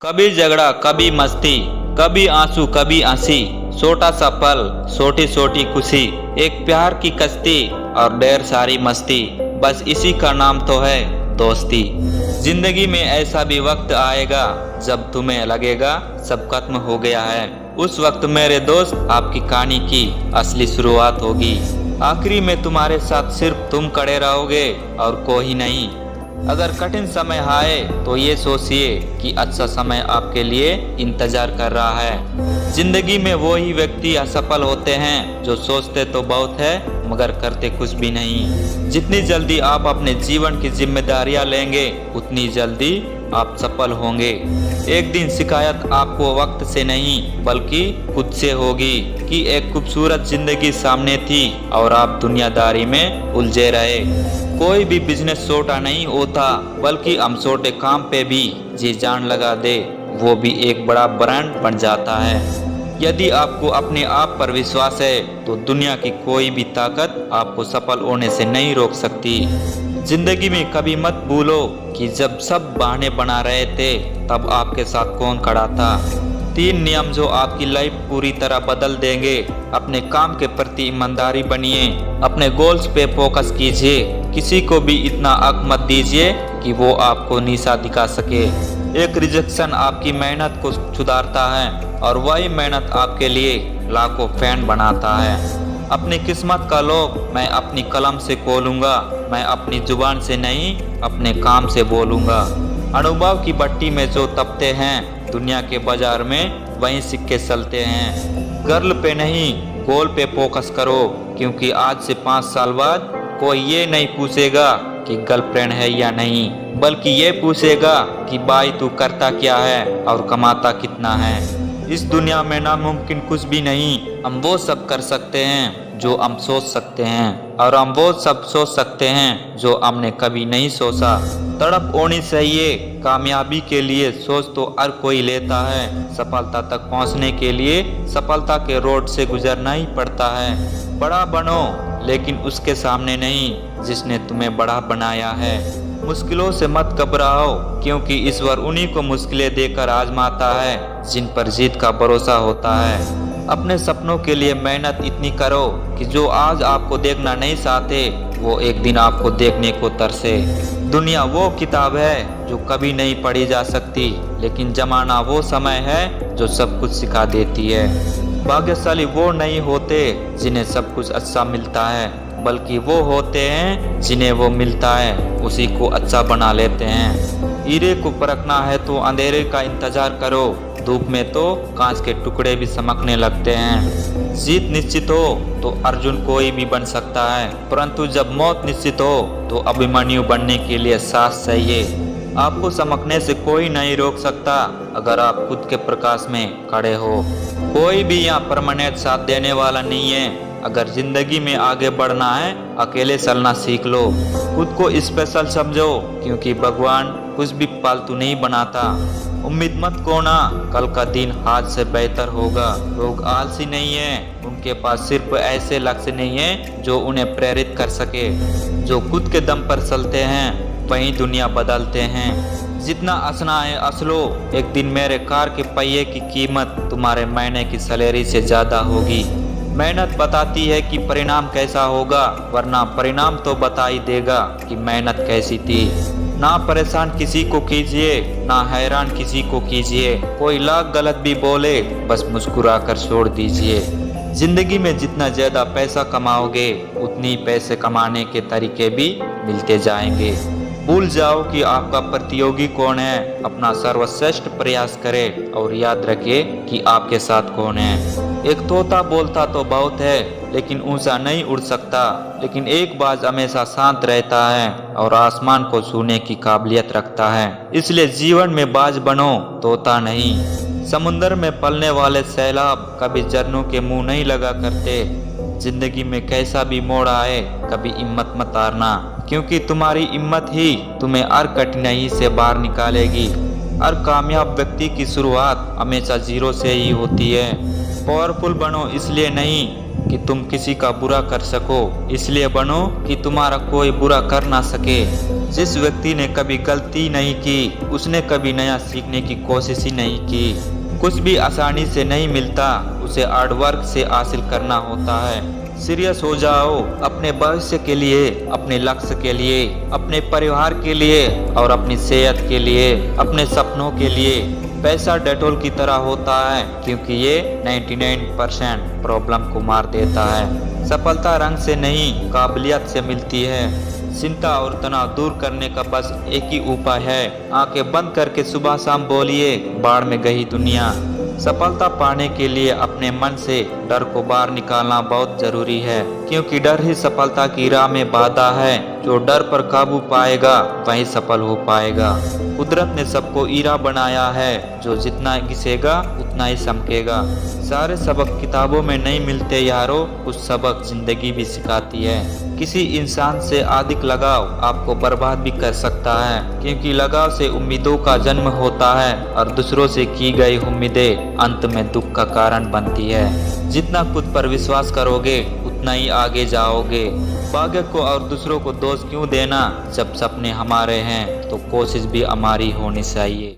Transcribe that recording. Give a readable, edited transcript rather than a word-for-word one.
कभी झगड़ा कभी मस्ती, कभी आंसू कभी हंसी, छोटा सा पल छोटी छोटी खुशी, एक प्यार की कश्ती और ढेर सारी मस्ती, बस इसी का नाम तो है दोस्ती। जिंदगी में ऐसा भी वक्त आएगा जब तुम्हें लगेगा सब खत्म हो गया है। उस वक्त मेरे दोस्त आपकी कहानी की असली शुरुआत होगी। आखिरी में तुम्हारे साथ सिर्फ तुम खड़े रहोगे और कोई नहीं। अगर कठिन समय आए तो ये सोचिए कि अच्छा समय आपके लिए इंतजार कर रहा है। जिंदगी में वो ही व्यक्ति असफल होते हैं जो सोचते तो बहुत है मगर करते कुछ भी नहीं। जितनी जल्दी आप अपने जीवन की जिम्मेदारियां लेंगे उतनी जल्दी आप सफल होंगे। एक दिन शिकायत आपको वक्त से नहीं बल्कि खुद से होगी कि एक खूबसूरत जिंदगी सामने थी और आप दुनियादारी में उलझे रहे। कोई भी बिजनेस छोटा नहीं होता बल्कि हम छोटे काम पे भी जी जान लगा दे वो भी एक बड़ा ब्रांड बन जाता है। यदि आपको अपने आप पर विश्वास है तो दुनिया की कोई भी ताकत आपको सफल होने से नहीं रोक सकती। जिंदगी में कभी मत भूलो कि जब सब बहाने बना रहे थे तब आपके साथ कौन खड़ा था। 3 नियम जो आपकी लाइफ पूरी तरह बदल देंगे। अपने काम के प्रति ईमानदारी बनिए, अपने गोल्स पे फोकस कीजिए, किसी को भी इतना हक मत दीजिए कि वो आपको नीचा दिखा सके। एक रिजेक्शन आपकी मेहनत को सुधारता है और वही मेहनत आपके लिए लाखों फैन बनाता है। अपनी किस्मत का लोग मैं अपनी कलम से खोलूंगा, मैं अपनी जुबान से नहीं अपने काम से बोलूंगा। अनुभव की भट्टी में जो तपते हैं दुनिया के बाजार में वहीं सिक्के चलते हैं। गर्ल पे नहीं गोल पे फोकस करो क्योंकि आज से 5 साल बाद कोई ये नहीं पूछेगा कि गर्लफ्रेंड है या नहीं बल्कि ये पूछेगा कि भाई तू करता क्या है और कमाता कितना है। इस दुनिया में नामुमकिन कुछ भी नहीं। हम वो सब कर सकते हैं जो हम सोच सकते हैं और हम वो सब सोच सकते हैं जो हमने कभी नहीं सोचा। तड़प होनी चाहिए कामयाबी के लिए, सोच तो हर कोई लेता है। सफलता तक पहुंचने के लिए सफलता के रोड से गुजरना ही पड़ता है। बड़ा बनो लेकिन उसके सामने नहीं जिसने तुम्हें बड़ा बनाया है। मुश्किलों से मत घबराओ क्योंकि ईश्वर उन्हीं को मुश्किलें देकर आजमाता है जिन पर जीत का भरोसा होता है। अपने सपनों के लिए मेहनत इतनी करो कि जो आज आपको देखना नहीं चाहते वो एक दिन आपको देखने को तरसे। दुनिया वो किताब है जो कभी नहीं पढ़ी जा सकती लेकिन जमाना वो समय है जो सब कुछ सिखा देती है। भाग्यशाली वो नहीं होते जिन्हें सब कुछ अच्छा मिलता है बल्कि वो होते हैं जिन्हें वो मिलता है उसी को अच्छा बना लेते हैं। हीरे को परखना है तो अंधेरे का इंतजार करो, धूप में तो कांच के टुकड़े भी चमकने लगते हैं। जीत निश्चित हो तो अर्जुन कोई भी बन सकता है परंतु जब मौत निश्चित हो तो अभिमन्यु बनने के लिए साहस चाहिए। आपको चमकने से कोई नहीं रोक सकता अगर आप खुद के प्रकाश में खड़े हो। कोई भी यहाँ परमानेंट साथ देने वाला नहीं है। अगर जिंदगी में आगे बढ़ना है अकेले चलना सीख लो। खुद को स्पेशल समझो क्योंकि भगवान कुछ भी फालतू नहीं बनाता। उम्मीद मत खोना कल का दिन आज से बेहतर होगा। लोग आलसी नहीं है, उनके पास सिर्फ ऐसे लक्ष्य नहीं है जो उन्हें प्रेरित कर सके। जो खुद के दम पर चलते हैं वही दुनिया बदलते हैं। जितना हंसना है हंस लो, एक दिन मेरे कार के पहिए की कीमत तुम्हारे महीने की सैलरी से ज्यादा होगी। मेहनत बताती है कि परिणाम कैसा होगा वरना परिणाम तो बता ही देगा कि मेहनत कैसी थी। ना परेशान किसी को कीजिए ना हैरान किसी को कीजिए। कोई लाख गलत भी बोले बस मुस्कुरा कर छोड़ दीजिए। जिंदगी में जितना ज्यादा पैसा कमाओगे उतनी पैसे कमाने के तरीके भी मिलते जाएंगे। भूल जाओ कि आपका प्रतियोगी कौन है, अपना सर्वश्रेष्ठ प्रयास करें और याद रखिए कि आपके साथ कौन है। एक तोता बोलता तो बहुत है लेकिन ऊंचा नहीं उड़ सकता, लेकिन एक बाज हमेशा शांत रहता है और आसमान को छूने की काबिलियत रखता है। इसलिए जीवन में बाज बनो, तोता नहीं। समुंदर में पलने वाले सैलाब कभी झरनों के मुंह नहीं लगा करते। जिंदगी में कैसा भी मोड़ आए कभी हिम्मत मत हारना क्योंकि तुम्हारी हिम्मत ही तुम्हें हर कठिनाई से बाहर निकालेगी। हर कामयाब व्यक्ति की शुरुआत हमेशा जीरो से ही होती है। पावरफुल बनो इसलिए नहीं कि तुम किसी का बुरा कर सको, इसलिए बनो कि तुम्हारा कोई बुरा कर ना सके। जिस व्यक्ति ने कभी गलती नहीं की, उसने कभी नया सीखने की कोशिश ही नहीं की। कुछ भी आसानी से नहीं मिलता, उसे हार्ड वर्क से हासिल करना होता है। सीरियस हो जाओ अपने भविष्य के लिए, अपने लक्ष्य के लिए, अपने परिवार के लिए और अपनी सेहत के लिए, अपने सपनों के लिए। पैसा डेटोल की तरह होता है, क्योंकि ये 99% प्रॉब्लम को मार देता है। सफलता रंग से नहीं, काबिलियत से मिलती है। चिंता और तनाव दूर करने का बस एक ही उपाय है, आंखें बंद करके सुबह शाम बोलिए, बाढ़ में गई दुनिया। सफलता पाने के लिए अपने मन से डर को बाहर निकालना बहुत जरूरी है, क्योंकि डर ही सफलता की राह में बाधा है। जो डर पर काबू पाएगा वही सफल हो पाएगा। कुदरत ने सबको हीरा बनाया है, जो जितना घिसेगा उतना ही चमकेगा। सारे सबक किताबों में नहीं मिलते यारो, कुछ सबक जिंदगी भी सिखाती है। किसी इंसान से अधिक लगाव आपको बर्बाद भी कर सकता है, क्योंकि लगाव से उम्मीदों का जन्म होता है और दूसरों से की गई उम्मीदें अंत में दुख का कारण बनती है। जितना खुद पर विश्वास करोगे उतना ही आगे जाओगे। भाग्य को और दूसरों को दोष क्यों देना, जब सपने हमारे हैं तो कोशिश भी हमारी होनी चाहिए।